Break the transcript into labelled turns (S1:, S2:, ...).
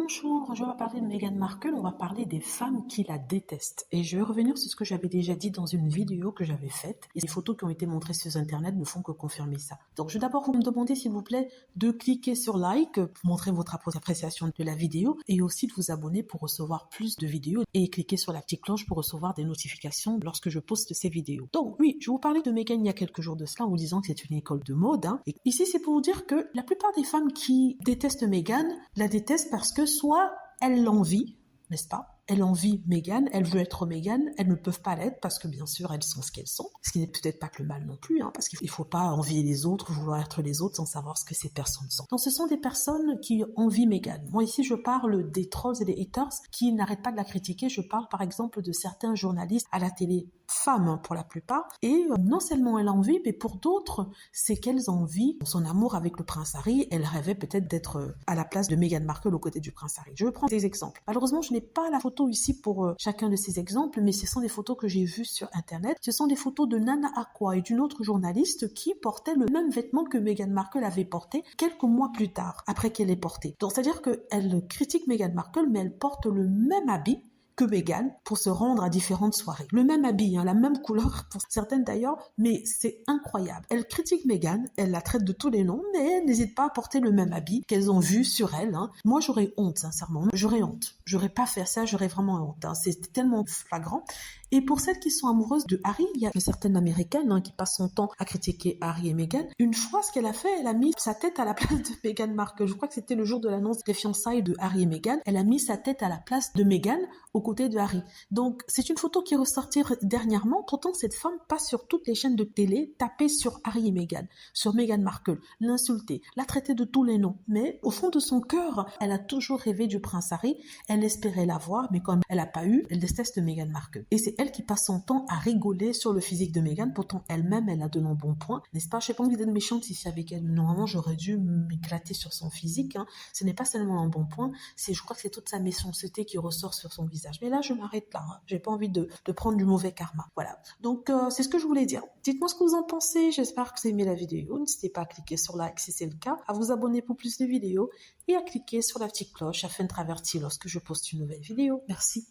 S1: Bonjour, je vais parler de Meghan Markle, on va parler des femmes qui la détestent. Et je vais revenir sur ce que j'avais déjà dit dans une vidéo que j'avais faite. Et les photos qui ont été montrées sur Internet ne font que confirmer ça. Donc je vais d'abord vous me demander, s'il vous plaît, de cliquer sur like pour montrer votre appréciation de la vidéo et aussi de vous abonner pour recevoir plus de vidéos et cliquer sur la petite cloche pour recevoir des notifications lorsque je poste ces vidéos. Donc oui, je vous parlais de Meghan il y a quelques jours de cela en vous disant que c'est une école de mode. Et ici, c'est pour vous dire que la plupart des femmes qui détestent Meghan la détestent parce que soit elles l'envient, n'est-ce pas? Elle envie Meghan, elle veut être Meghan, elles ne peuvent pas l'être parce que bien sûr elles sont ce qu'elles sont, ce qui n'est peut-être pas que le mal non plus, parce qu'il ne faut pas envier les autres, vouloir être les autres sans savoir ce que ces personnes sont. Donc ce sont des personnes qui envient Meghan. Moi ici je parle des trolls et des haters qui n'arrêtent pas de la critiquer, je parle par exemple de certains journalistes à la télé, femmes pour la plupart, et non seulement elle envie, mais pour d'autres, c'est qu'elles envient son amour avec le prince Harry, elle rêvait peut-être d'être à la place de Meghan Markle aux côtés du prince Harry. Je vais prendre des exemples. Malheureusement je n'ai pas la photo ici pour chacun de ces exemples, mais ce sont des photos que j'ai vues sur internet. Ce sont des photos de Nana Aqua et d'une autre journaliste qui portait le même vêtement que Meghan Markle avait porté quelques mois plus tard, après qu'elle ait porté. Donc c'est-à-dire qu'elle critique Meghan Markle, mais elle porte le même habit que Meghan pour se rendre à différentes soirées. Le même habit, la même couleur pour certaines d'ailleurs, mais c'est incroyable. Elle critique Meghan, elle la traite de tous les noms, mais elle n'hésite pas à porter le même habit qu'elles ont vu sur elle. Moi, j'aurais honte, sincèrement. J'aurais honte. J'aurais pas fait ça, j'aurais vraiment honte. C'est tellement flagrant. Et pour celles qui sont amoureuses de Harry, il y a une certaine américaine qui passe son temps à critiquer Harry et Meghan. Une fois, ce qu'elle a fait, elle a mis sa tête à la place de Meghan Markle. Je crois que c'était le jour de l'annonce des fiançailles de Harry et Meghan. Elle a mis sa tête à la place de Meghan aux côtés de Harry. Donc, c'est une photo qui est ressortie dernièrement. Pourtant, cette femme passe sur toutes les chaînes de télé, taper sur Harry et Meghan, sur Meghan Markle, l'insulter, la traiter de tous les noms. Mais au fond de son cœur, elle a toujours rêvé du prince Harry. Elle espérait l'avoir, mais comme elle n'a pas eu, elle déteste Meghan Markle. Et c'est elle qui passe son temps à rigoler sur le physique de Meghan. Pourtant, elle-même, elle a de longs points, n'est-ce pas? Je n'ai pas envie d'être méchante ici avec elle. Normalement, j'aurais dû m'éclater sur son physique. Ce n'est pas seulement un bon point, je crois que c'est toute sa méchanceté qui ressort sur son visage. Mais là, je m'arrête là. J'ai pas envie de prendre du mauvais karma. Voilà. Donc, c'est ce que je voulais dire. Dites-moi ce que vous en pensez. J'espère que vous avez aimé la vidéo. N'hésitez pas à cliquer sur like si c'est le cas, à vous abonner pour plus de vidéos et à cliquer sur la petite cloche afin de avertir lorsque je poste une nouvelle vidéo. Merci.